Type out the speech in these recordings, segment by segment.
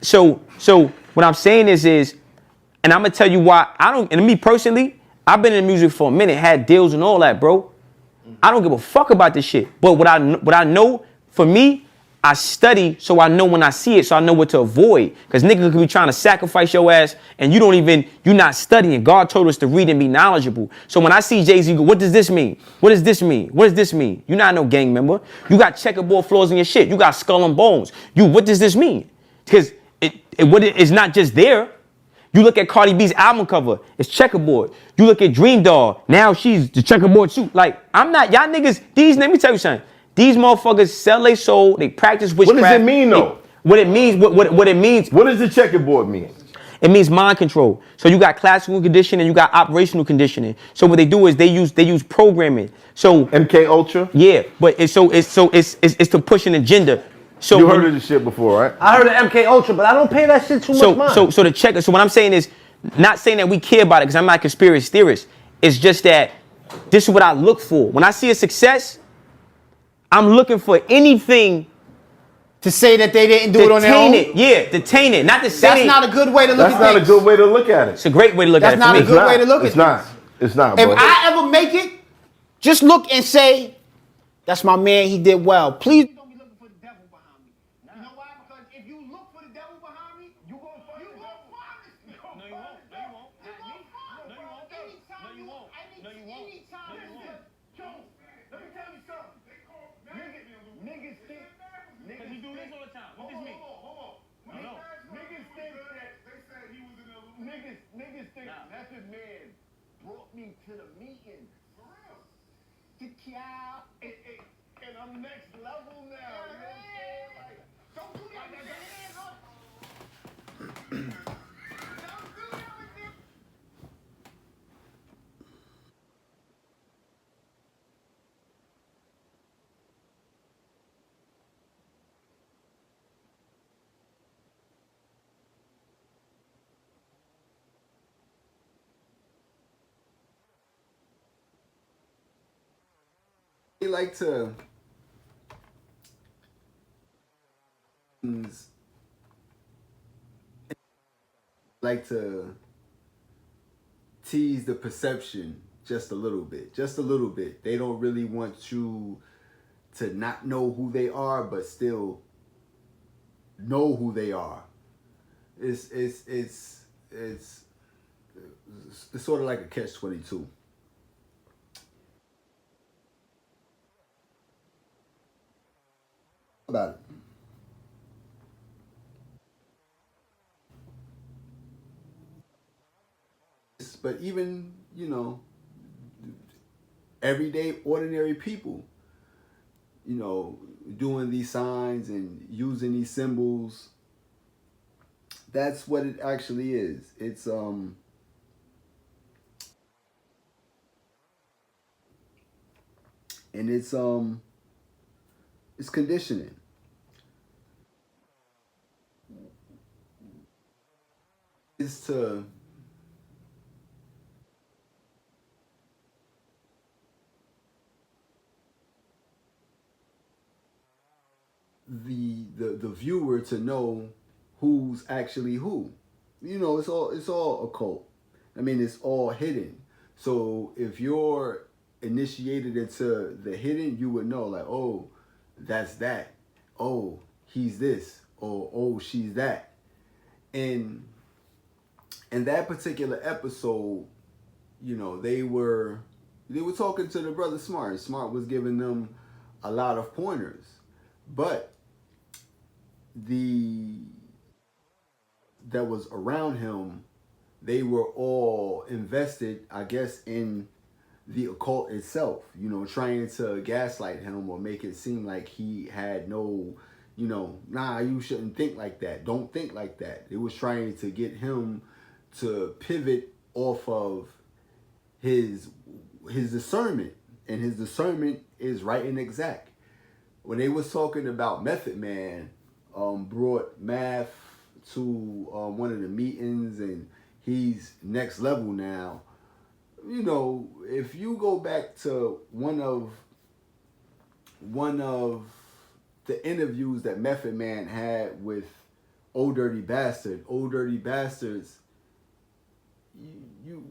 So what I'm saying is, and I'm gonna tell you why I don't. And me personally, I've been in music for a minute, had deals and all that, bro. I don't give a fuck about this shit. But what I know, for me, I study so I know when I see it, so I know what to avoid. Because niggas could be trying to sacrifice your ass and you're not studying. God told us to read and be knowledgeable. So when I see Jay-Z go, what does this mean? What does this mean? What does this mean? You're not no gang member. You got checkerboard floors in your shit. You got skull and bones. What does this mean? Because it's not just there. You look at Cardi B's album cover, it's checkerboard. You look at Dream Doll, now she's the checkerboard too. Like, I'm not, y'all niggas, let me tell you something. These motherfuckers sell their soul, they practice witchcraft. What does it mean though? What it means. What does the checkerboard mean? It means mind control. So you got classical conditioning, you got operational conditioning. So what they do is they use programming. So MK Ultra? Yeah, but it's to push an agenda. So you heard of this shit before, right? I heard of MK Ultra, but I don't pay that shit too much mind. So what I'm saying is, not saying that we care about it because I'm not a conspiracy theorist. It's just that this is what I look for. When I see a success, I'm looking for anything to say that they didn't do it on their own? Detain it. Not to say that's not a good way to look at things. That's not a good way to look at it. It's a great way to look at it. That's not a good way to look at it. It's not. If I ever make it, just look and say, that's my man, he did well. Please don't be looking for the devil behind me. You know why? Because if you look for the devil behind me, you gonna find it. No, you won't. No, you won't. No, you won't. Anytime. Joe, let me tell you something. Niggas think. Niggas, he do this all the time. What does this mean? Hold on. No. Niggas think that they said he was in a niggas think Method Man brought me to the meeting. For real. And I'm next level now. You know what I'm saying? Like, don't do that with your hands up. Don't do that with your. They like to tease the perception just a little bit. They don't really want you to not know who they are, but still know who they are. It's sort of like a catch-22. About it. But even, everyday, ordinary people, doing these signs and using these symbols, that's what it actually is. It's it's conditioning. Is to the viewer to know who's actually who. It's all occult. I mean, it's all hidden. So if you're initiated into the hidden, you would know, like, oh, that's that. Oh, he's this. Or oh, she's that. And in that particular episode, they were talking to the brother Smart. Smart was giving them a lot of pointers, but that was around him, they were all invested, I guess, in the occult itself, trying to gaslight him or make it seem like he had no, nah, you shouldn't think like that. Don't think like that. It was trying to get him to pivot off of his discernment, and his discernment is right and exact. When they was talking about Method Man, brought Math to one of the meetings, and he's next level now. If you go back to one of the interviews that Method Man had with Old Dirty Bastard. Old Dirty Bastards. You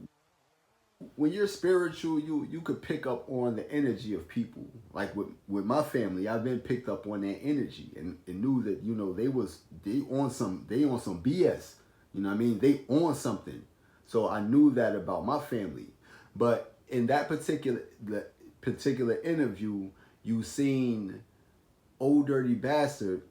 when you're spiritual, you could pick up on the energy of people. Like with my family, I've been picked up on their energy and knew that, you know, they on some BS. You know what I mean? They on something. So I knew that about my family. But in that particular interview, you seen Old Dirty Bastard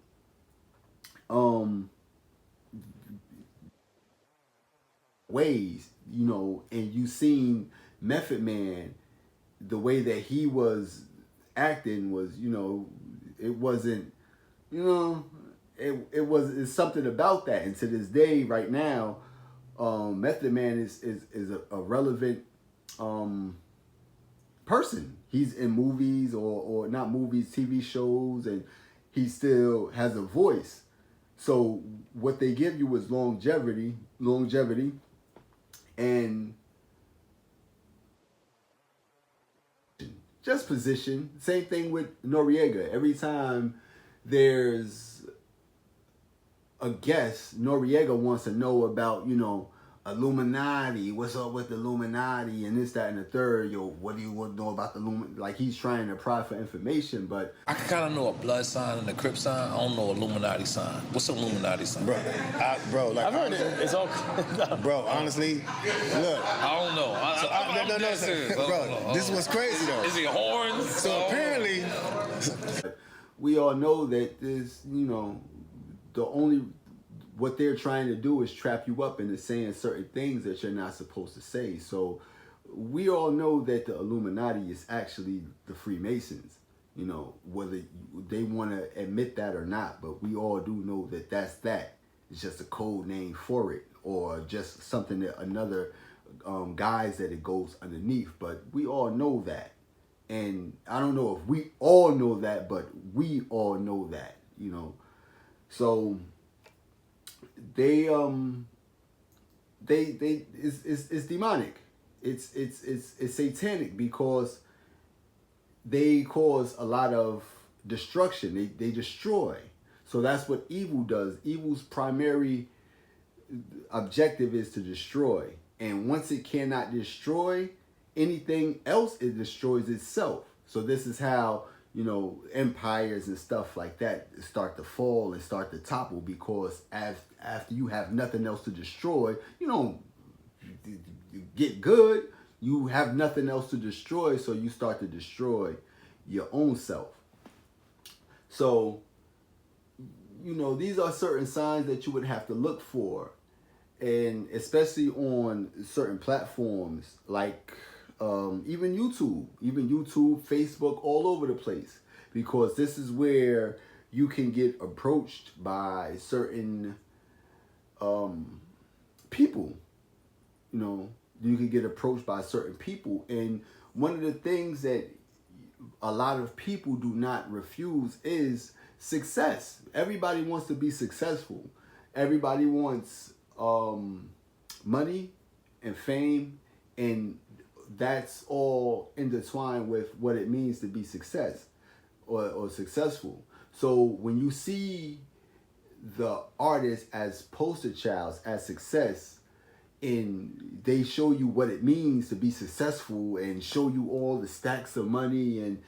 ways, you know, and you seen Method Man, the way that he was acting was, you know, it wasn't, you know, it's something about that. And to this day, right now, Method Man is a relevant person. He's in movies or not movies, TV shows, and he still has a voice. So what they give you is longevity, and just position. Same thing with Noriega. Every time there's a guest, Noriega wants to know about, you know, Illuminati. What's up with the Illuminati and this, that, and the third? Yo, what do you want to know about the Illuminati? Like, he's trying to pry for information, but I can kind of know a blood sign and a Crip sign. I don't know Illuminati sign. What's an Illuminati sign? Bro, like, I've heard it. It's all. bro, honestly, look. I don't know. I'm dead serious. Bro, this was crazy though. Is he horns? So apparently, we all know that this, you know, what they're trying to do is trap you up into saying certain things that you're not supposed to say. So we all know that the Illuminati is actually the Freemasons, you know, whether they want to admit that or not, but we all do know that it's just a code name for it, or just something that another guise that it goes underneath. But we all know that. And I don't know if we all know that, but we all know that, you know. So it's demonic. It's satanic, because they cause a lot of destruction. They destroy. So that's what evil does. Evil's primary objective is to destroy. And once it cannot destroy anything else, it destroys itself. So this is how, you know, empires and stuff like that start to fall and start to topple, because after you have nothing else to destroy, you don't get good. You have nothing else to destroy, so you start to destroy your own self. So, you know, these are certain signs that you would have to look for, and especially on certain platforms like even YouTube, Facebook, all over the place, because this is where you can get approached by certain people. You know, you can get approached by certain people, and one of the things that a lot of people do not refuse is success. Everybody wants to be successful. Everybody wants money and fame, and that's all intertwined with what it means to be success or successful. So when you see the artist as poster childs, as success, and they show you what it means to be successful and show you all the stacks of money and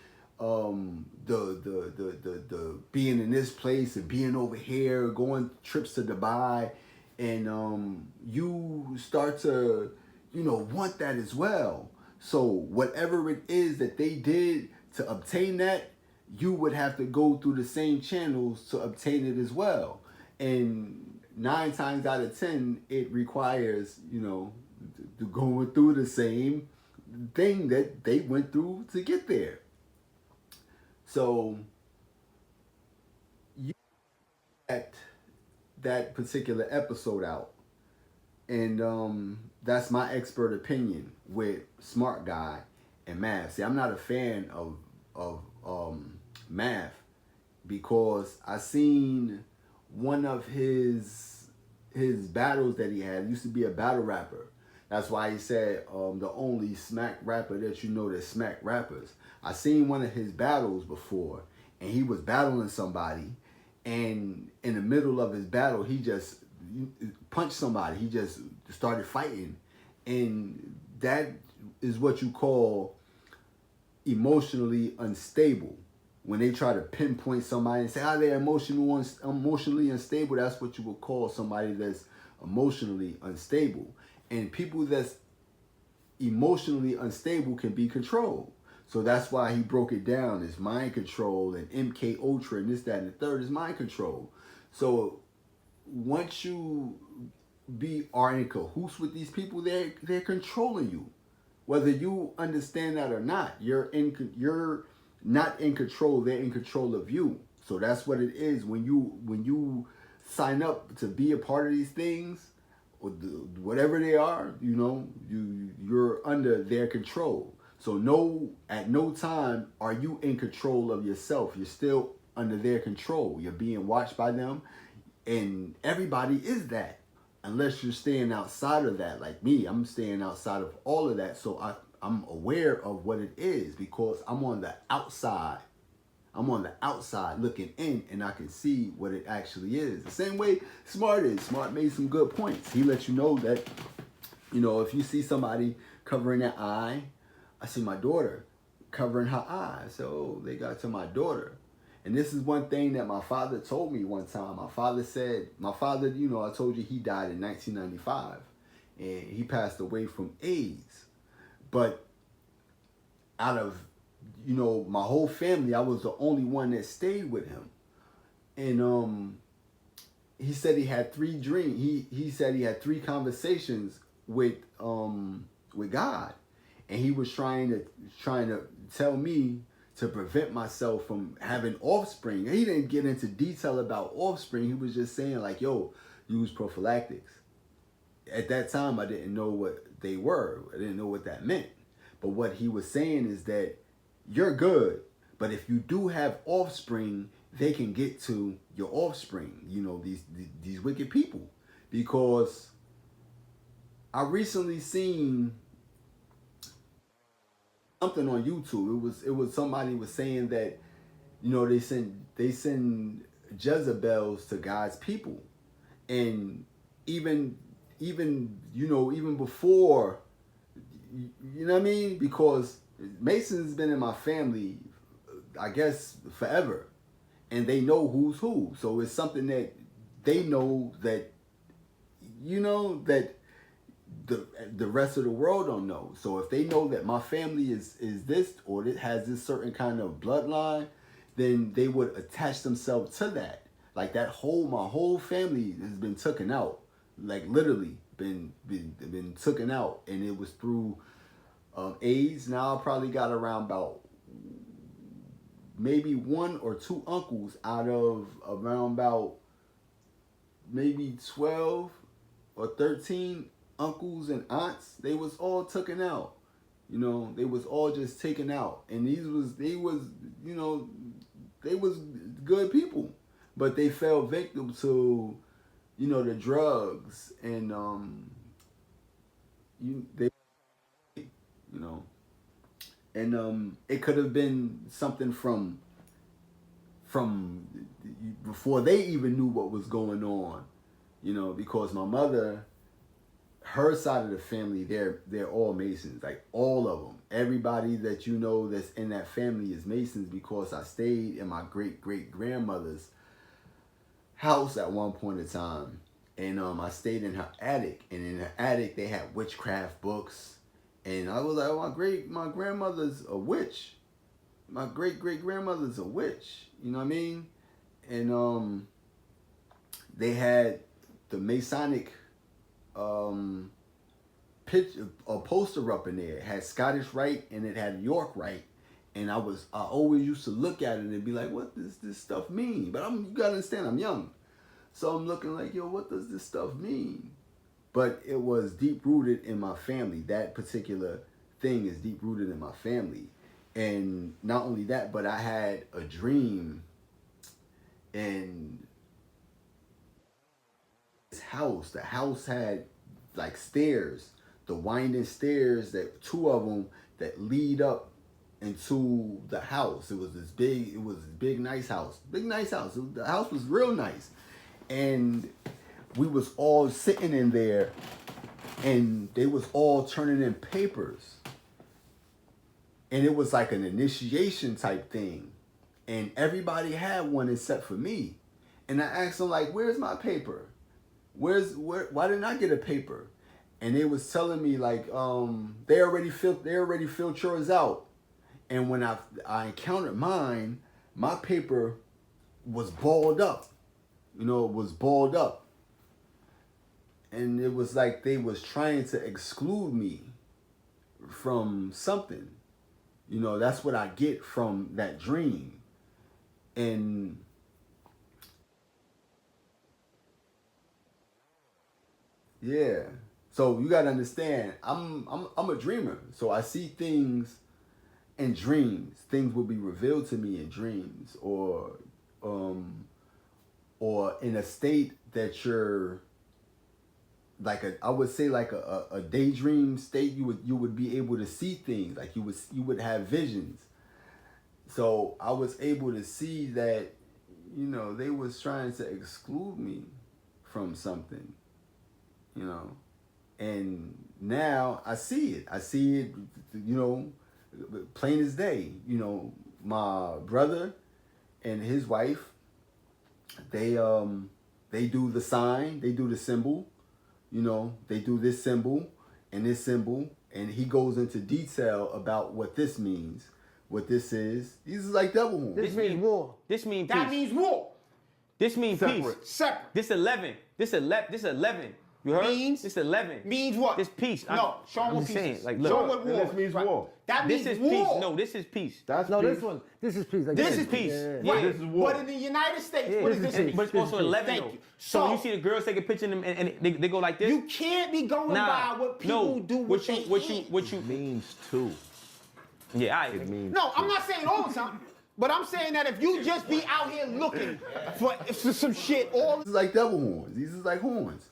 the being in this place and being over here, going trips to Dubai, and you start to, you know, want that as well. So whatever it is that they did to obtain that, you would have to go through the same channels to obtain it as well. And 9 times out of 10, it requires, you know, going through the same thing that they went through to get there. So you get that particular episode out, and that's my expert opinion with Smart Guy and Math. See, I'm not a fan of Math, because I seen one of his battles that he had. He used to be a battle rapper. That's why he said the only smack rapper that you know that smack rappers. I seen one of his battles before, and he was battling somebody, and in the middle of his battle, he just punched somebody. He just started fighting, and that is what you call emotionally unstable. When they try to pinpoint somebody and say, "Oh, they're emotionally unstable," that's what you would call somebody that's emotionally unstable. And people that's emotionally unstable can be controlled. So that's why he broke it down as mind control and MK Ultra and this, that, and the third is mind control. So once you are in cahoots with these people, they're controlling you. Whether you understand that or not, you're not in control, they're in control of you. So that's what it is when you sign up to be a part of these things, or whatever they are, you're under their control. So at no time are you in control of yourself. You're still under their control. You're being watched by them, and everybody is that. Unless you're staying outside of that, like me, I'm staying outside of all of that. So I'm aware of what it is because I'm on the outside. I'm on the outside looking in, and I can see what it actually is. The same way Smart is. Smart made some good points. He lets you know that, if you see somebody covering their eye, I see my daughter covering her eye. So they got to my daughter. And this is one thing that my father told me one time. My father, I told you he died in 1995. And he passed away from AIDS. But out of, my whole family, I was the only one that stayed with him. And he said he had 3 dreams. He said he had 3 conversations with God. And he was trying to tell me to prevent myself from having offspring. He didn't get into detail about offspring. He was just saying like, yo, use prophylactics. At that time, I didn't know what they were. I didn't know what that meant. But what he was saying is that you're good, but if you do have offspring, they can get to your offspring, these wicked people. Because I recently seen something on YouTube. It was somebody was saying that, they send Jezebels to God's people. And even before, you know what I mean? Because Mason's been in my family, I guess, forever. And they know who's who. So it's something that they know that, that the rest of the world don't know. So if they know that my family is this, or it has this certain kind of bloodline, then they would attach themselves to that. Like my whole family has been taken out. Like literally been taken out. And it was through AIDS. Now I probably got around about maybe 1 or 2 uncles out of around about maybe 12 or 13 uncles and aunts. They was all taken out. They was all just taken out. And they was good people. But they fell victim to, the drugs and it could have been something from before they even knew what was going on, because my mother, her side of the family, they're all Masons, like all of them. Everybody that that's in that family is Masons, because I stayed in my great-great-grandmother's house at one point in time. And I stayed in her attic, and in her attic they had witchcraft books. And I was like, my grandmother's a witch. My great-great-grandmother's a witch. You know what I mean? And they had the Masonic poster up in there. It had Scottish Rite and it had York Rite. And I always used to look at it and be like, what does this stuff mean? But you gotta understand, I'm young. So I'm looking like, yo, what does this stuff mean? But it was deep rooted in my family. That particular thing is deep rooted in my family. And not only that, but I had a dream, and this house, the house had like stairs, the winding stairs, that 2 of them that lead up into the house. It was this big nice house. The house was real nice. And we was all sitting in there and they was all turning in papers. And it was like an initiation type thing. And everybody had one except for me. And I asked them like, where's my paper? Why didn't I get a paper? And they was telling me like, they already filled yours out. And when I encountered mine, my paper was balled up. You know, it was balled up. And it was like they was trying to exclude me from something. You know, that's what I get from that dream. And yeah. So you gotta understand, I'm a dreamer. So I see things in dreams. Things will be revealed to me in dreams, or in a state that you're like I would say like a daydream state. You would be able to see things, like you would have visions. So I was able to see that, you know, they was trying to exclude me from something, you know. And now I see it. You know, plain as day. You know, my brother and his wife, they do the sign, they do the symbol. You know, they do this symbol and this symbol, and he goes into detail about what this means, what this is. These is like double horns. This means war. This means That peace. means war. This means peace. Separate. This 11. This 11. You heard? Means? This 11. Means what? This peace. No, show I'm them what just peace saying, is. like, Show look. them what war This means is, right? war. That This means is war. peace. No, this is peace. That's No, peace. this one. This is peace. Like This that. is peace. Yeah. Right. This is war. But in the United States, Yeah, what is this this is mean? But it's also 11 Thank though. you. So when So- you see the girls take a picture and they go like this. You can't be going by what people do with their hands. What you Means two. Yeah, It means No, I'm two. not saying all the time. But I'm saying that if you just be out here looking for some shit all This is like double horns. These is like horns.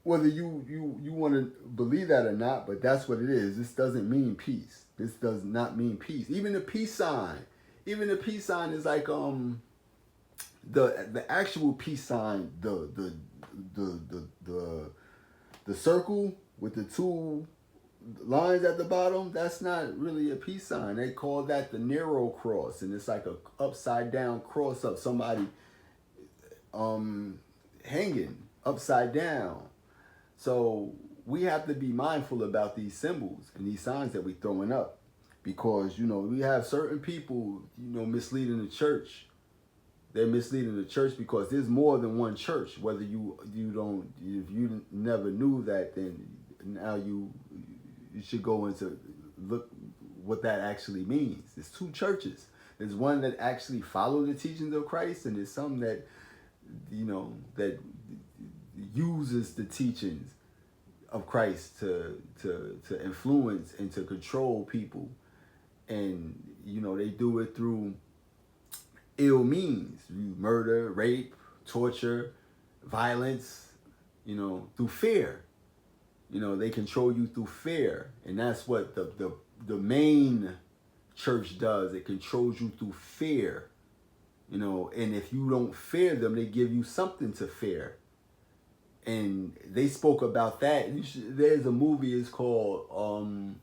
Whether you want to believe that or not, but that's what it is. This doesn't mean peace. This does not mean peace. Even the peace sign. Even the peace sign is like the actual peace sign, the circle with the two lines at the bottom, that's not really a peace sign. They call that the Nero cross, and it's like a upside down cross of somebody hanging upside down. So we have to be mindful about these symbols and these signs that we're throwing up, because, you know, we have certain people, you know, misleading the church. They're misleading the church because there's more than one church. Whether if you never knew that, then now you should go into look what that actually means. There's two churches. There's one that actually follow the teachings of Christ, and there's some that, you know, that uses the teachings of Christ to influence and to control people. And, you know, they do it through ill means, murder, rape, torture, violence, you know, through fear. You know, they control you through fear. And that's what the main church does. It controls you through fear. You know, and if you don't fear them, they give you something to fear. And they spoke about that. There's a movie, it's called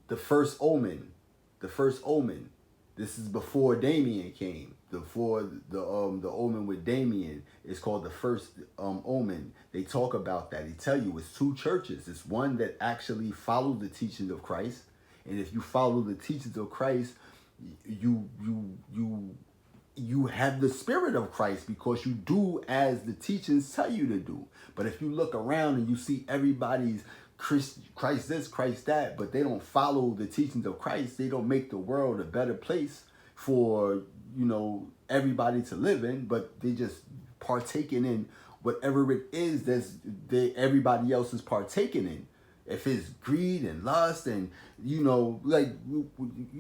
The First Omen. The First Omen. This is before Damien came. Before the Omen with Damien. It's called The First Omen. They talk about that. They tell you it's two churches. It's one that actually followed the teachings of Christ. And if you follow the teachings of Christ, you have the spirit of Christ, because you do as the teachings tell you to do. But if you look around and you see everybody's Christ this, Christ that, but they don't follow the teachings of Christ, they don't make the world a better place for, you know, everybody to live in, but they just partaking in whatever it is everybody else is partaking in. If it's greed and lust and, you know, like, you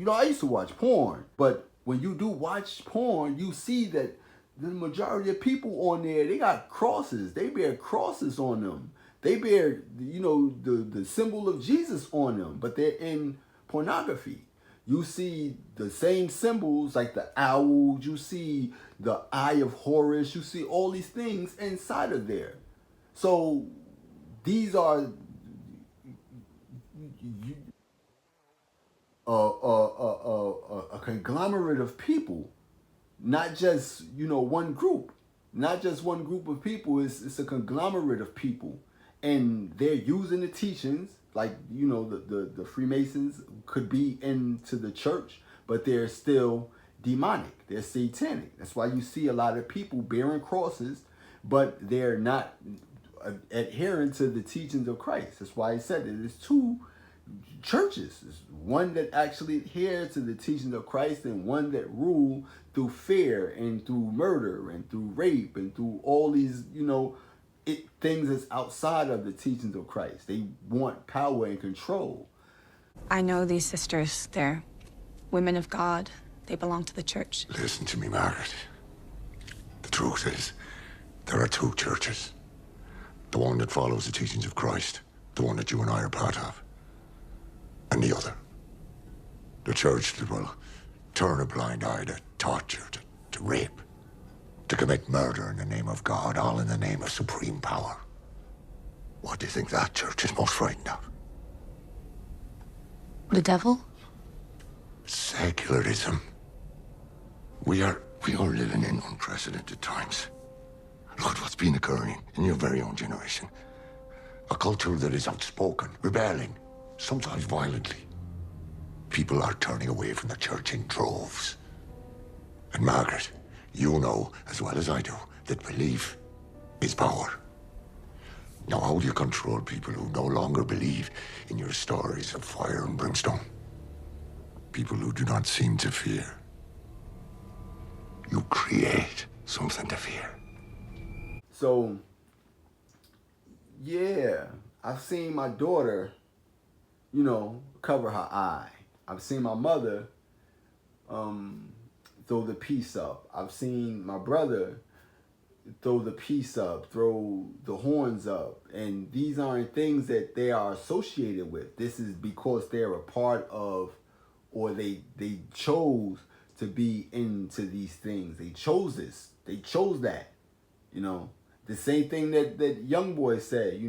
know, I used to watch porn, but when you do watch porn, you see that the majority of people on there, they got crosses. They bear crosses on them. They bear, you know, the symbol of Jesus on them, but they're in pornography. You see the same symbols like the owl, you see the Eye of Horus, you see all these things inside of there. So these are a conglomerate of people, not just one group, not just one group of people. It's a conglomerate of people, and they're using the teachings like the Freemasons could be into the church, but they're still demonic. They're satanic. That's why you see a lot of people bearing crosses, but they're not adhering to the teachings of Christ. That's why I said that there's two churches. There's one that actually adhere to the teachings of Christ, and one that rule through fear and through murder and through rape and through all these things that's outside of the teachings of Christ. They want power and control. I know these sisters. They're women of God. They belong to the church. Listen to me, Margaret. The truth is, there are two churches. The one that follows the teachings of Christ, the one that you and I are part of, and the other. The church that will turn a blind eye to torture, to rape, to commit murder in the name of God, all in the name of supreme power. What do you think that church is most frightened of? The devil? Secularism. We are living in unprecedented times. Look at what's been occurring in your very own generation. A culture that is outspoken, rebelling, sometimes violently. People are turning away from the church in droves. And Margaret, you know as well as I do that belief is power. Now, how do you control people who no longer believe in your stories of fire and brimstone? People who do not seem to fear. You create something to fear. So, yeah, I've seen my daughter, cover her eye. I've seen my mother throw the piece up. I've seen my brother throw the piece up, throw the horns up. And these aren't things that they are associated with. This is because they're a part of, or they chose to be into these things. They chose this. They chose that. The same thing that young boy said,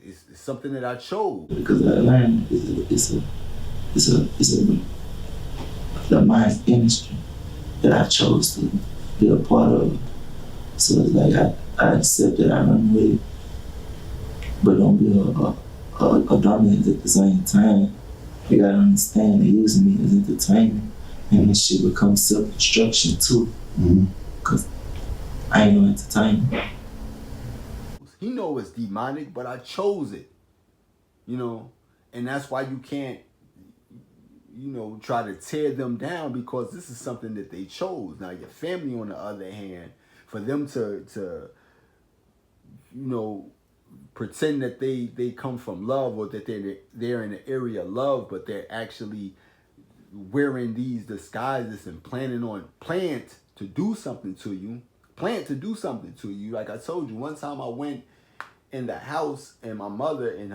it's something that I chose. Because I learned it's a mind industry that I chose to be a part of. So it's like I accept it, I run with it, but don't be a dominant at the same time. You gotta understand they're using me as entertainment, and this shit becomes self-destruction too. Because I ain't no entertainment. He know it's demonic, but I chose it. And that's why you can't, try to tear them down, because this is something that they chose. Now your family, on the other hand, for them to pretend that they come from love, or that they're in the area of love, but they're actually wearing these disguises and plant to do something to you. Like I told you, one time I went in the house, and my mother and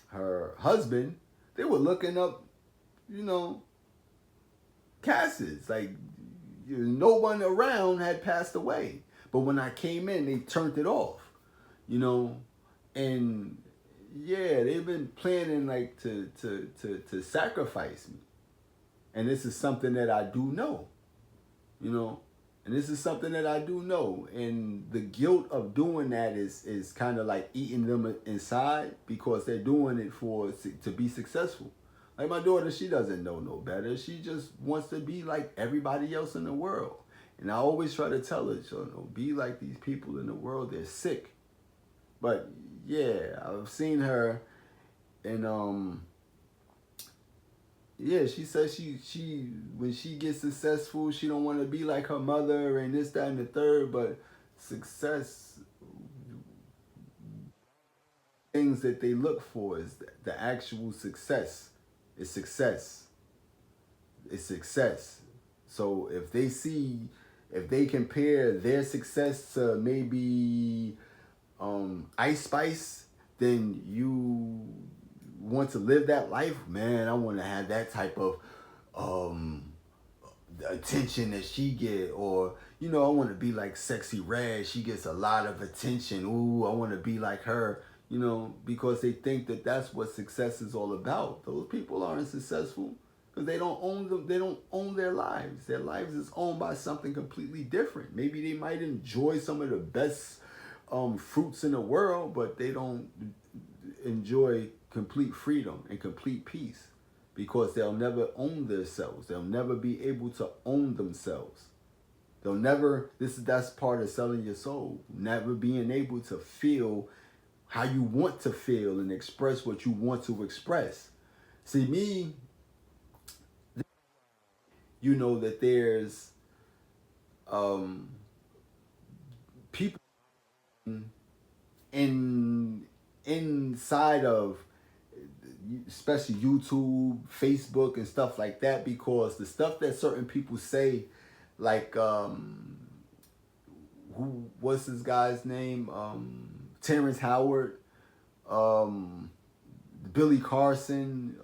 her husband, they were looking up, caskets. Like, no one around had passed away. But when I came in, they turned it off, and yeah, they've been planning like to sacrifice me. And this is something that I do know, And this is something that I do know. And the guilt of doing that is kind of like eating them inside, because they're doing it to be successful. Like my daughter, she doesn't know no better. She just wants to be like everybody else in the world. And I always try to tell her, be like these people in the world. They're sick. But yeah, I've seen her, and yeah, she says she when she gets successful, she don't want to be like her mother and this, that, and the third. But success, things that they look for is the actual success. It's success. It's success. So if they compare their success to maybe Ice Spice, then want to live that life, man, I want to have that type of attention that she get, or I want to be like Sexy Red. She gets a lot of attention. Ooh, I want to be like her. Because they think that that's what success is all about. Those people aren't successful because they don't own them. They don't own their lives. Their lives is owned by something completely different. Maybe they might enjoy some of the best fruits in the world, but they don't enjoy complete freedom and complete peace because they'll never own themselves. They'll never be able to own themselves. They'll never. That's part of selling your soul. Never being able to feel how you want to feel and express what you want to express. See, me, that there's people inside of especially YouTube, Facebook, and stuff like that, because the stuff that certain people say, like what's this guy's name? Terrence Howard, Billy Carson,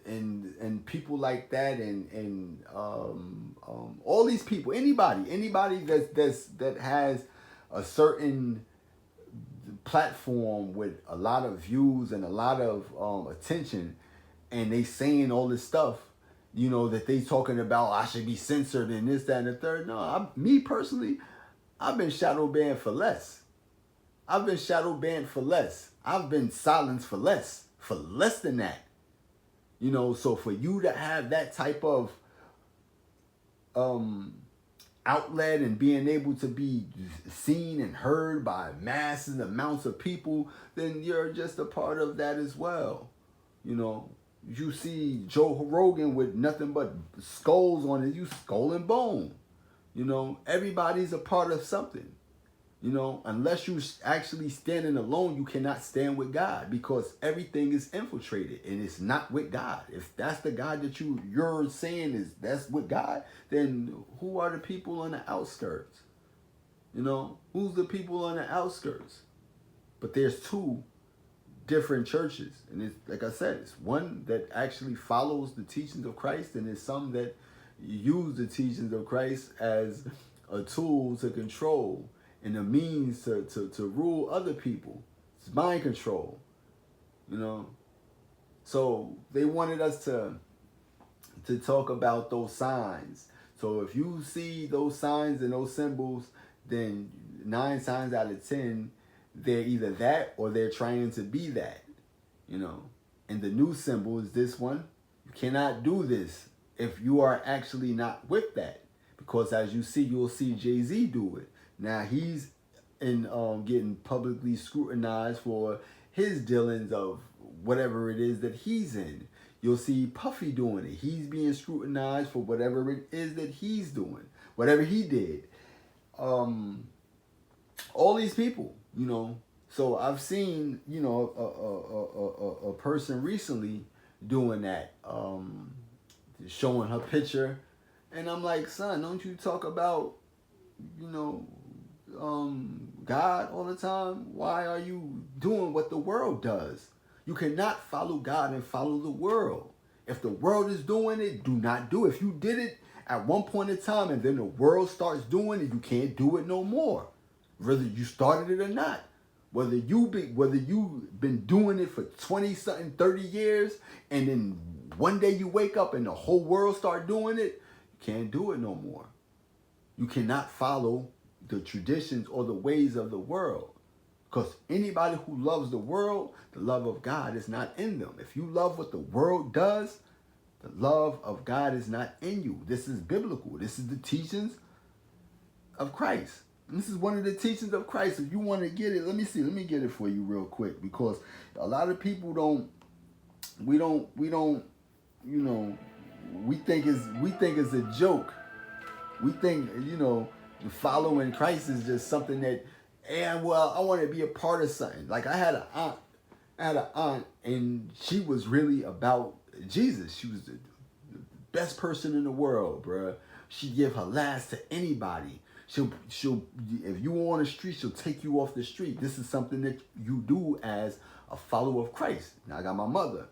and people like that, and all these people, anybody that has a certain platform with a lot of views and a lot of attention, and they saying all this stuff, that they talking about I should be censored and this, that, and the third. No, me personally, I've been shadow banned for less. I've been shadow banned for less. I've been silenced for less than that. So for you to have that type of outlet and being able to be seen and heard by massive amounts of people, then you're just a part of that as well. You see Joe Rogan with nothing but skulls on it, you skull and bone. Everybody's a part of something. Unless you actually standing alone, you cannot stand with God, because everything is infiltrated and it's not with God. If that's the God that you're saying that's with God, then who are the people on the outskirts? Who's the people on the outskirts? But there's two different churches, and it's like I said, it's one that actually follows the teachings of Christ, and there's some that use the teachings of Christ as a tool to control and a means to rule other people. It's mind control, So they wanted us to talk about those signs. So if you see those signs and those symbols, then 9 times out of 10, they're either that or they're trying to be that, And the new symbol is this one. You cannot do this if you are actually not with that, because as you see, you'll see Jay-Z do it. Now he's getting publicly scrutinized for his dealings of whatever it is that he's in. You'll see Puffy doing it. He's being scrutinized for whatever it is that he's doing, whatever he did. All these people, So I've seen, a person recently doing that, showing her picture, and I'm like, son, don't you talk about, God all the time? Why are you doing what the world does? You cannot follow God and follow the world. If the world is doing it, do not do it. If you did it at one point in time and then the world starts doing it, you can't do it no more. Whether you started it or not. Whether you've been doing it for 20 something, 30 years, and then one day you wake up and the whole world start doing it, you can't do it no more. You cannot follow the traditions or the ways of the world. Because anybody who loves the world, the love of God is not in them. If you love what the world does, the love of God is not in you. This is biblical. This is the teachings of Christ. And this is one of the teachings of Christ. If you want to get it, let me get it for you real quick, because a lot of people we think it's a joke. We think, following Christ is just something that, I want to be a part of something. Like I had an aunt, and she was really about Jesus. She was the best person in the world, bruh. She'd give her last to anybody. She'll if you were on the street, she'll take you off the street. This is something that you do as a follower of Christ. Now I got my mother.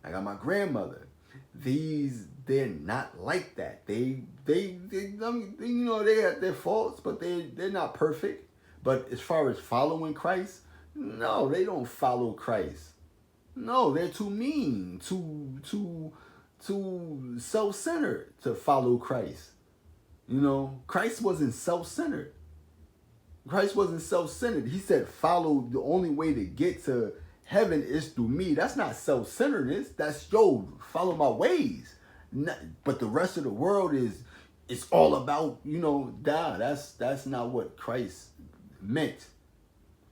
I got my grandmother. They're not like that. They I mean, you know, they have their faults, but they're not perfect. But as far as following Christ, no, they don't follow Christ. No, they're too mean, too self-centered to follow Christ. You know, Christ wasn't self-centered. Christ wasn't self-centered. He said, follow, the only way to get to heaven is through me. That's not self-centeredness. That's, yo, follow my ways. But the rest of the world it's all about, you know, that's not what Christ meant.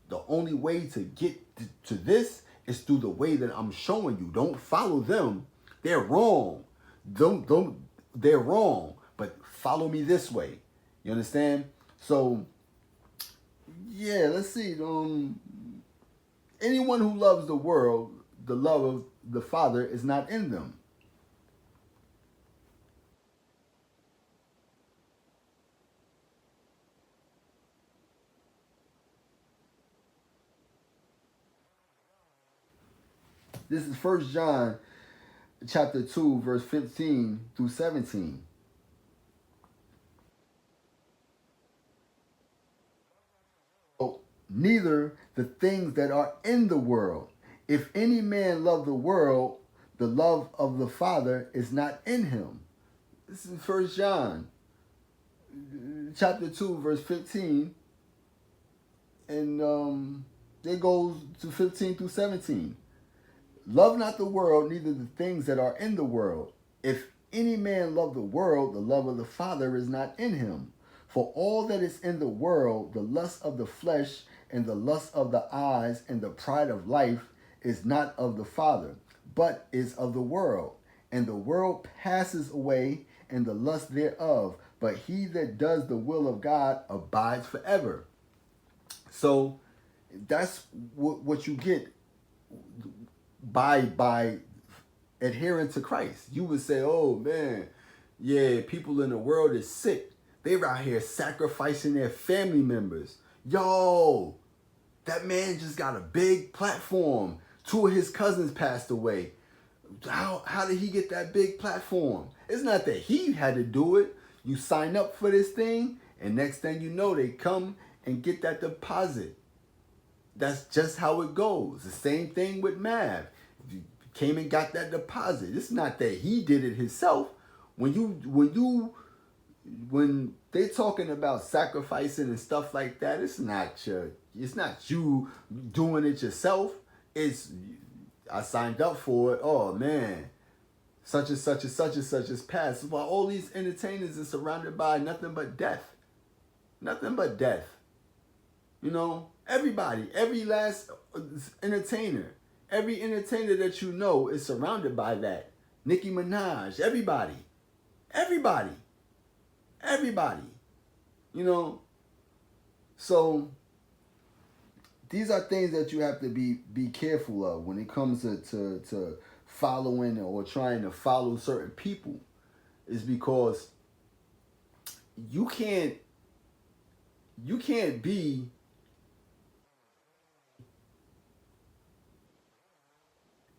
The only way to get to this is through the way that I'm showing you. Don't follow them. They're wrong. They're wrong. But follow me this way. You understand? So, yeah, let's see. Anyone who loves the world, the love of the Father is not in them. This is 1 John chapter 2, verse 15 through 17. Neither the things that are in the world. If any man love the world, the love of the Father is not in him. This is 1 John chapter 2, verse 15. And it goes to 15 through 17. Love not the world, neither the things that are in the world. If any man love the world, the love of the Father is not in him. For all that is in the world, the lust of the flesh and the lust of the eyes and the pride of life is not of the Father, but is of the world. And the world passes away and the lust thereof, but he that does the will of God abides forever. So that's what you get by adhering to Christ. You would say, oh man, yeah, people in the world is sick. They're out here sacrificing their family members. Yo, that man just got a big platform. 2 of his cousins passed away. How did he get that big platform? It's not that he had to do it. You sign up for this thing, and next thing you know, they come and get that deposit. That's just how it goes. The same thing with Mav. You came and got that deposit. It's not that he did it himself. When they talking about sacrificing and stuff like that, it's not you doing it yourself. It's, I signed up for it. Oh man, such and such and such and such is passed. While all these entertainers are surrounded by nothing but death. Nothing but death. You know, everybody, every last entertainer, every entertainer that you know is surrounded by that. Nicki Minaj, everybody. You know, so these are things that you have to be careful of when it comes to following or trying to follow certain people, is because you can't be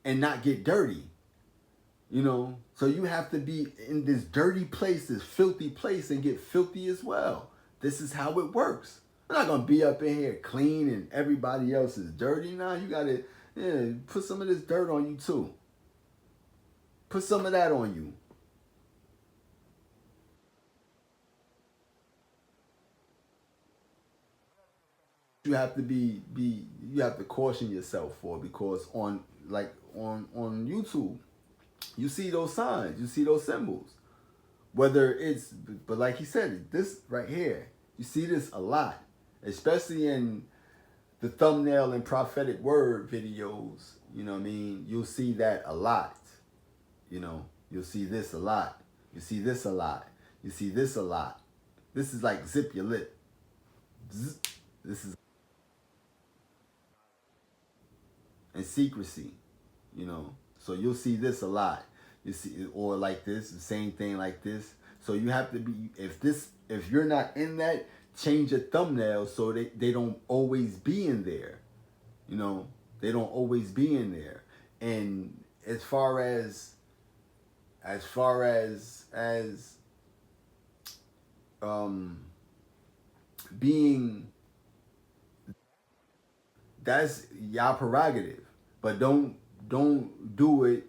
and not get dirty. You know, so you have to be in this dirty place, this filthy place, and get filthy as well. This is how it works. I'm not going to be up in here clean and everybody else is dirty. Now you got to put some of this dirt on you too. Put some of that on you. You have to you have to caution yourself for, because on YouTube, you see those signs, you see those symbols. Whether it's, but like he said, this right here, you see this a lot, especially in the thumbnail and prophetic word videos. You know what I mean? You'll see that a lot. You know, you'll see this a lot. You see this a lot. You see this a lot. This is like zip your lip. This is, and secrecy, you know. So you'll see this a lot. You see, or like this, the same thing like this. So you have to be, if you're not in that, change your thumbnail so they don't always be in there. You know, they don't always be in there. And as far as being, that's y'all prerogative, but don't do it.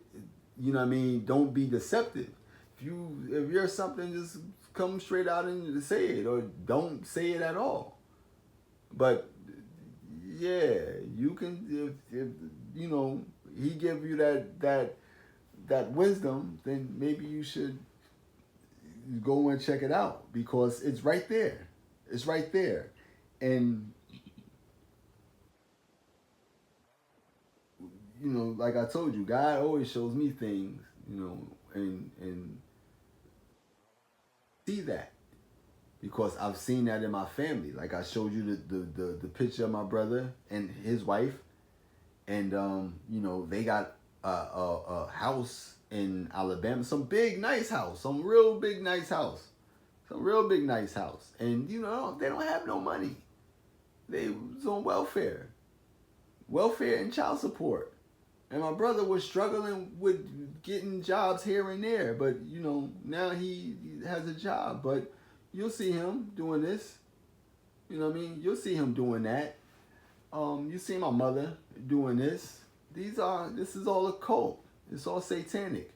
You know what I mean? Don't be deceptive. If you're something, just come straight out and say it, or don't say it at all. But yeah, you can, if you know, he give you that wisdom, then maybe you should go and check it out, because it's right there. It's right there. And you know, like I told you, God always shows me things, you know, and see that, because I've seen that in my family. Like I showed you the picture of my brother and his wife, and you know, they got a house in Alabama, some big nice house, some real big nice house, and you know, they don't have no money. They was on welfare and child support. And my brother was struggling with getting jobs here and there, but you know, now he has a job. But you'll see him doing this. You know what I mean? You'll see him doing that. You see my mother doing this. This is all a cult. It's all satanic.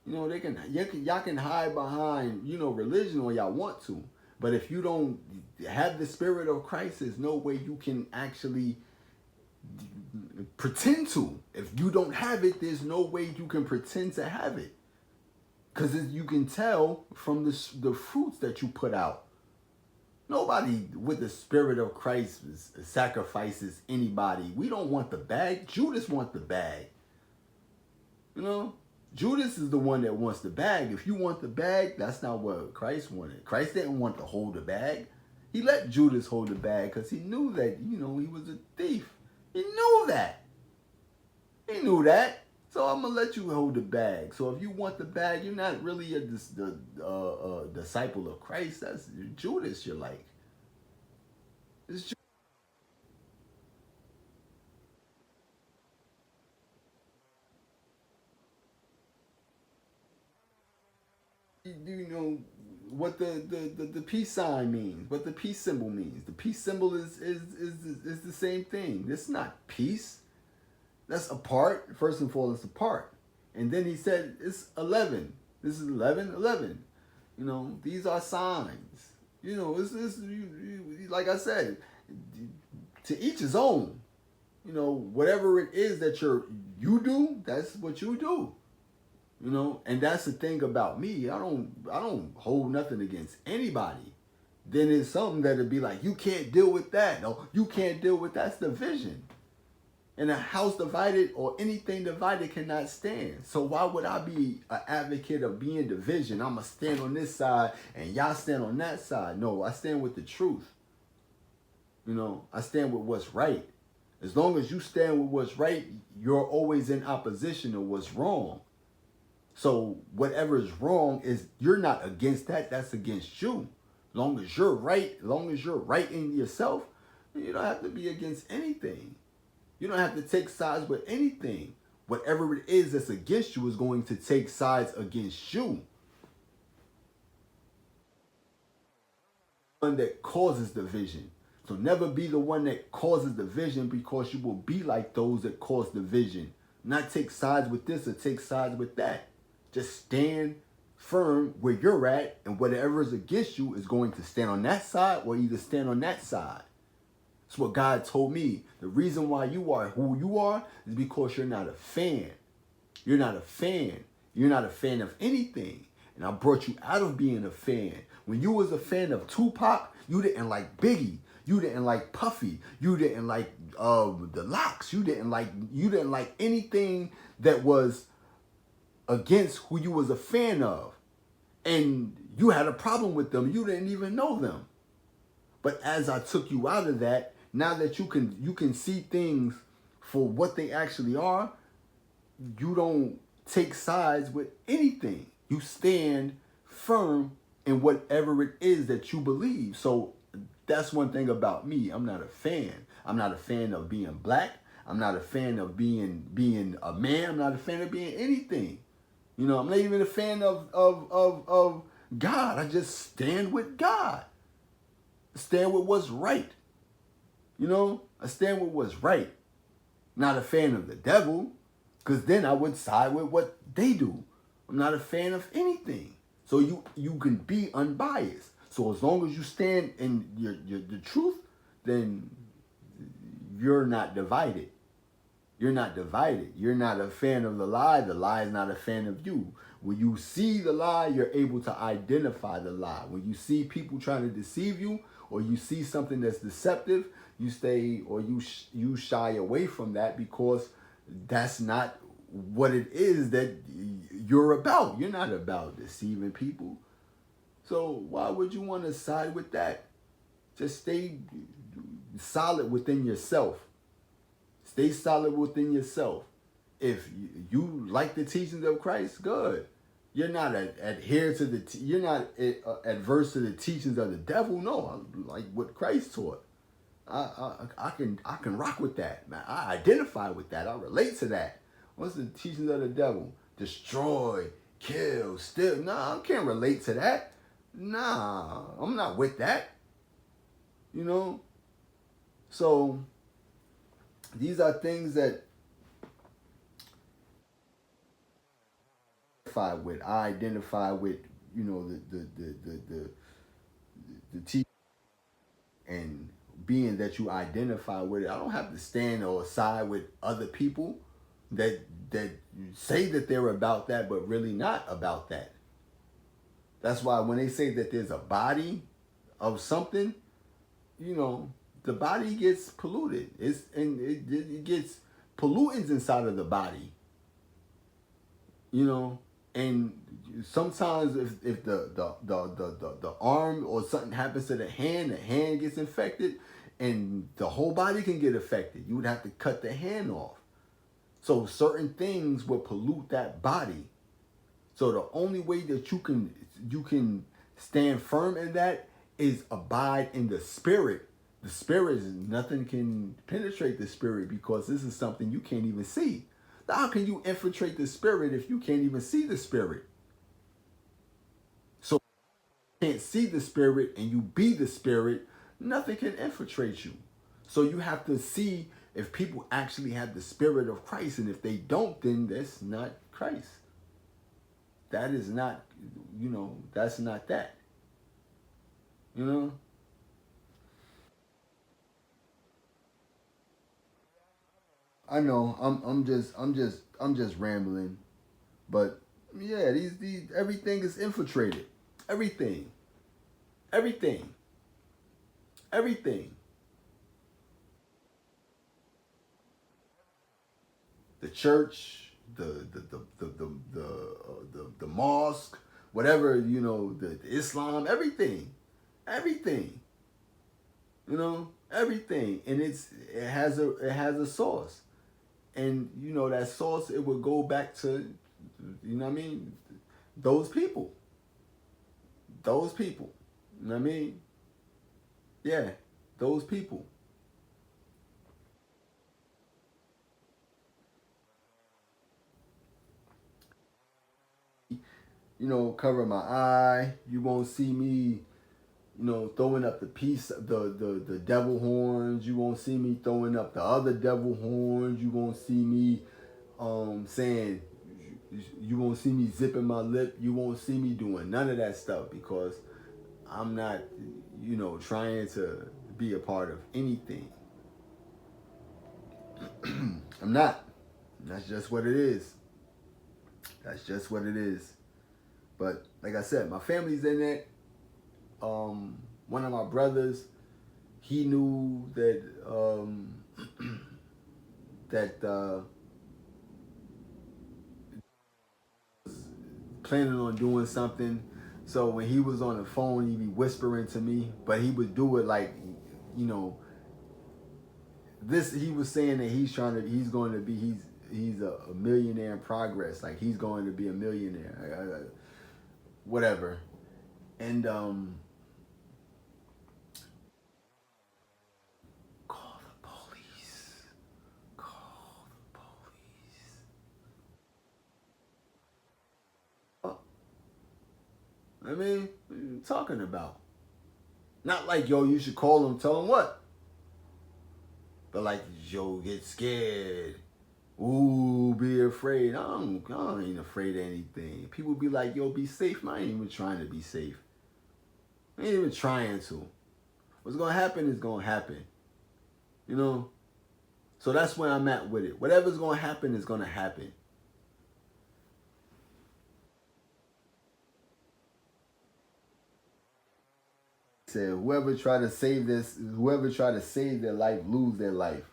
You know, y'all can hide behind, you know, religion all y'all want to, but if you don't have the spirit of Christ, there's no way you can actually pretend to. If you don't have it, there's no way you can pretend to have it, because you can tell from the fruits that you put out. Nobody with the spirit of Christ sacrifices anybody. We don't want the bag. Judas wants the bag. You know, Judas is the one that wants the bag. If you want the bag, that's not what Christ wanted. Christ didn't want to hold the bag. He let Judas hold the bag because he knew that, you know, he was a thief. He knew that. So I'm going to let you hold the bag. So if you want the bag, you're not really a disciple of Christ. That's Judas you're like. It's Judas. You know what the peace sign means, what the peace symbol means. The peace symbol is the same thing. It's not peace. That's apart. First and foremost, apart. And then he said it's 11. This is 11. You know, these are signs. You know, it's like I said, to each his own. You know, whatever it is that you do, that's what you do. You know, and that's the thing about me. I don't hold nothing against anybody. Then it's something that'll be like, you can't deal with that. No, you can't deal with that's division. And a house divided or anything divided cannot stand. So why would I be an advocate of being division? I'm going to stand on this side and y'all stand on that side. No, I stand with the truth. You know, I stand with what's right. As long as you stand with what's right, you're always in opposition to what's wrong. So whatever is wrong is, you're not against that. That's against you. Long as you're right in yourself, you don't have to be against anything. You don't have to take sides with anything. Whatever it is that's against you is going to take sides against you. One that causes division. So never be the one that causes division, because you will be like those that cause division. Not take sides with this or take sides with that. Just stand firm where you're at, and whatever is against you is going to stand on that side or either stand on that side. That's what God told me. The reason why you are who you are is because you're not a fan. You're not a fan. You're not a fan of anything. And I brought you out of being a fan. When you was a fan of Tupac, you didn't like Biggie. You didn't like Puffy. You didn't like the Locks. You didn't like anything that was against who you was a fan of. And you had a problem with them. You didn't even know them. But as I took you out of that, now that you can see things for what they actually are, you don't take sides with anything. You stand firm in whatever it is that you believe. So that's one thing about me. I'm not a fan. I'm not a fan of being black. I'm not a fan of being a man. I'm not a fan of being anything. You know, I'm not even a fan of God. I just stand with God. Stand with what's right. You know, I stand with what's right. Not a fan of the devil, because then I would side with what they do. I'm not a fan of anything. So you can be unbiased. So as long as you stand in the truth, then you're not divided. You're not divided. You're not a fan of the lie. The lie is not a fan of you. When you see the lie, you're able to identify the lie. When you see people trying to deceive you, or you see something that's deceptive, you stay or you shy away from that, because that's not what it is that you're about. You're not about deceiving people. So why would you want to side with that? Just stay solid within yourself. Stay solid within yourself. If you like the teachings of Christ, good. You're not adhere to the. You're not adverse to the teachings of the devil. No, I like what Christ taught. I can rock with that, man. I identify with that. I relate to that. What's the teachings of the devil? Destroy, kill, steal. Nah, I can't relate to that. Nah, I'm not with that. You know. So these are things that I identify with, you know, the teaching, and being that you identify with it, I don't have to stand or side with other people that say that they're about that, but really not about that. That's why when they say that there's a body of something, you know, the body gets polluted. It gets pollutants inside of the body. You know, and sometimes if the arm or something happens to the hand gets infected, and the whole body can get affected. You would have to cut the hand off. So certain things will pollute that body. So the only way that you can stand firm in that is abide in the spirit. The spirit is nothing can penetrate the spirit, because this is something you can't even see. How can you infiltrate the spirit if you can't even see the spirit? So you can't see the spirit and you be the spirit, nothing can infiltrate you. So you have to see if people actually have the spirit of Christ, and if they don't, then that's not Christ. That is not, you know, that's not that. You know? I know I'm just rambling, but yeah, these everything is infiltrated. Everything. The church, the mosque, whatever, you know, the Islam, everything. You know, everything, and it has a source. And, you know, that source, it would go back to, you know what I mean? Those people. You know what I mean? Yeah, those people. You know, cover my eye. You won't see me, you know, throwing up the devil horns. You won't see me throwing up the other devil horns. You won't see me saying, you won't see me zipping my lip. You won't see me doing none of that stuff, because I'm not, you know, trying to be a part of anything. I'm not. That's just what it is. But like I said, my family's in it. One of my brothers, he knew that planning on doing something. So when he was on the phone, he'd be whispering to me, but he would do it like, you know, he was saying that he's a millionaire in progress. Like, he's going to be a millionaire, whatever. And call the police. I mean, what are you talking about? Not like, yo, you should call him, tell him what? But like, yo, get scared. Ooh, be afraid. I ain't afraid of anything. People be like, yo, be safe. I ain't even trying to be safe. I ain't even trying to. What's going to happen is going to happen. You know? So that's where I'm at with it. Whatever's going to happen is going to happen. Said, whoever try to save their life, lose their life.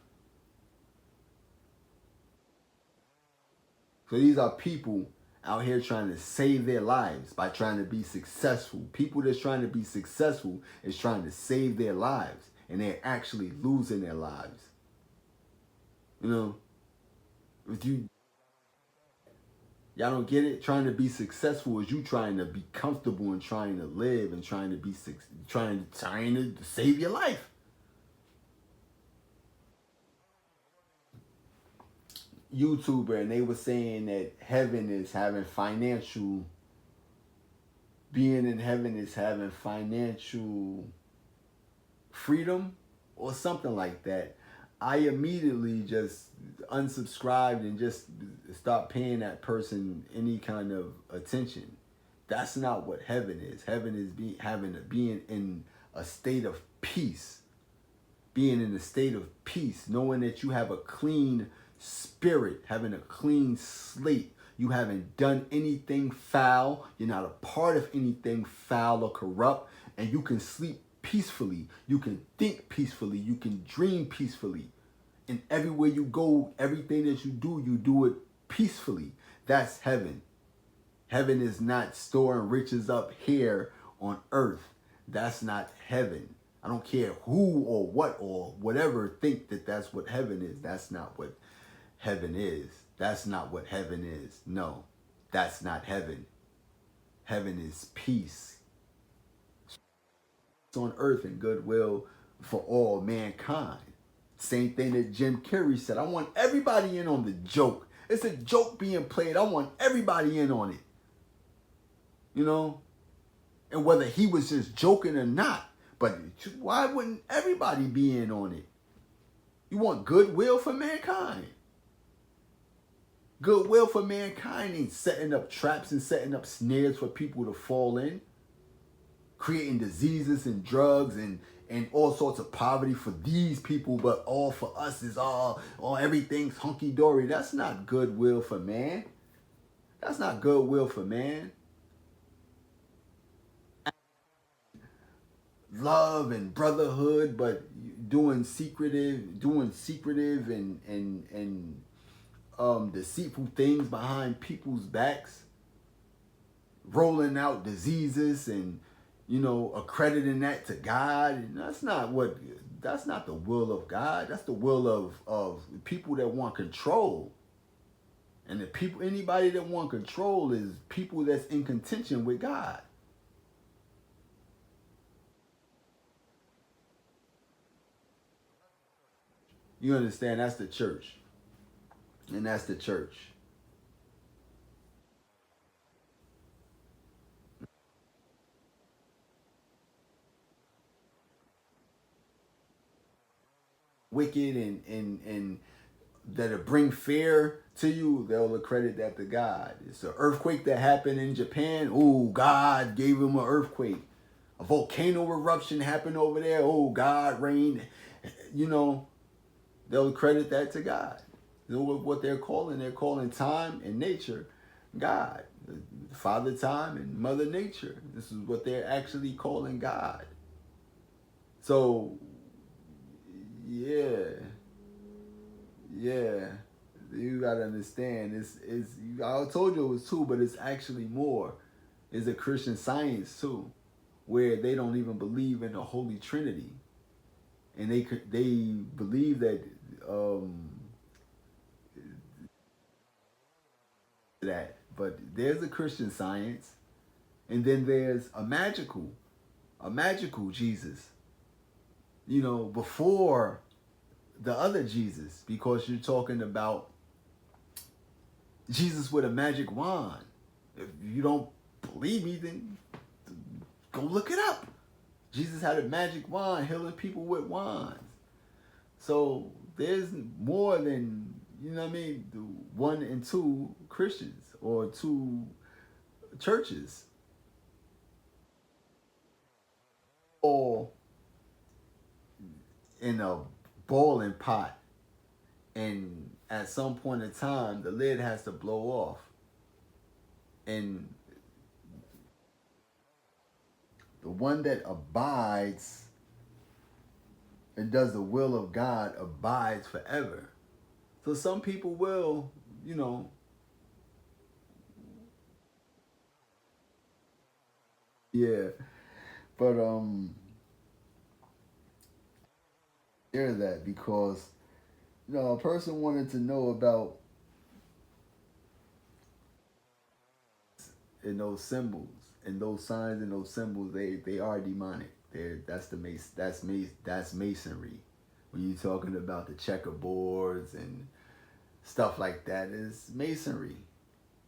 So these are people out here trying to save their lives by trying to be successful. People that's trying to be successful is trying to save their lives, and they're actually losing their lives. You know, if y'all don't get it, trying to be successful is you trying to be comfortable and trying to live and trying to be trying to save your life. YouTuber, and they were saying that heaven is having financial, being in heaven is having financial freedom or something like that. I immediately just unsubscribed and just stopped paying that person any kind of attention. That's not what heaven is. Heaven is being in a state of peace. Being in a state of peace, knowing that you have a clean spirit, having a clean slate. You haven't done anything foul. You're not a part of anything foul or corrupt. And you can sleep peacefully. You can think peacefully. You can dream peacefully. And everywhere you go, everything that you do it peacefully. That's heaven. Heaven is not storing riches up here on earth. That's not heaven. I don't care who or what or whatever think that that's what heaven is. That's not what heaven is. That's not what heaven is. No, that's not heaven. Heaven is peace. It's on earth and goodwill for all mankind. Same thing that Jim Carrey said. I want everybody in on the joke. It's a joke being played. I want everybody in on it. You know? And whether he was just joking or not, but why wouldn't everybody be in on it? You want goodwill for mankind. Goodwill for mankind ain't setting up traps and setting up snares for people to fall in. Creating diseases and drugs and all sorts of poverty for these people, but all for us is all everything's hunky-dory. That's not goodwill for man. That's not goodwill for man. Love and brotherhood, but doing secretive and deceitful things behind people's backs, rolling out diseases and accrediting that to God. And that's not the will of God. That's the will of people that want control. And anybody that want control is people that's in contention with God. You understand? That's the church. And that's the church. Wicked and that'll bring fear to you, they'll accredit that to God. It's an earthquake that happened in Japan. Oh, God gave him an earthquake. A volcano eruption happened over there. Oh, God rained. They'll credit that to God. You know what they're calling time and nature God. Father time and Mother Nature. This is what they're actually calling God. So, yeah. You gotta understand. I told you it was two, but it's actually more. It's a Christian Science too, where they don't even believe in the Holy Trinity, and they believe that but there's a Christian Science, and then there's a magical Jesus. Before the other Jesus, because you're talking about Jesus with a magic wand. If you don't believe me, then Go look it up. Jesus had a magic wand healing people with wands. So there's more than, you know what I mean, the 1 and 2 Christians or 2 churches. Or in a boiling pot, and at some point in time the lid has to blow off, and the one that abides and does the will of God abides forever. So some people will, you know, yeah, but hear that because, you know, a person wanted to know about in those symbols and those signs and those symbols. They are demonic. That's masonry. When you're talking about the checkerboards and stuff like that, is masonry.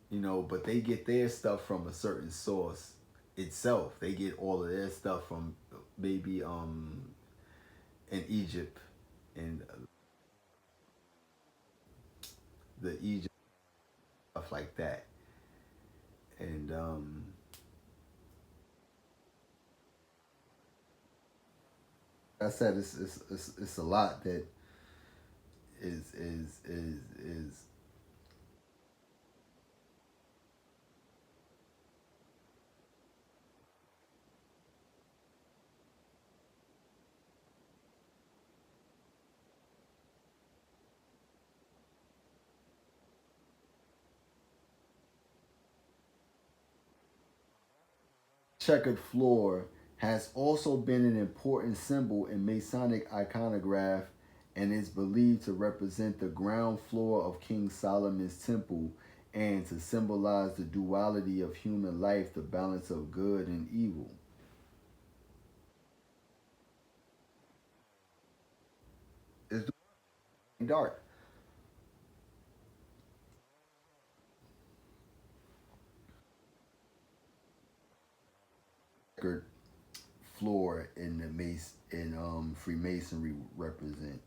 You know, but they get their stuff from a certain source itself. They get all of their stuff from maybe in Egypt and the Egypt stuff like that. And I said it's a lot that is checkered floor has also been an important symbol in Masonic iconograph and is believed to represent the ground floor of King Solomon's temple and to symbolize the duality of human life, the balance of good and evil. It's dark. Checkered floor in the Freemasonry represent.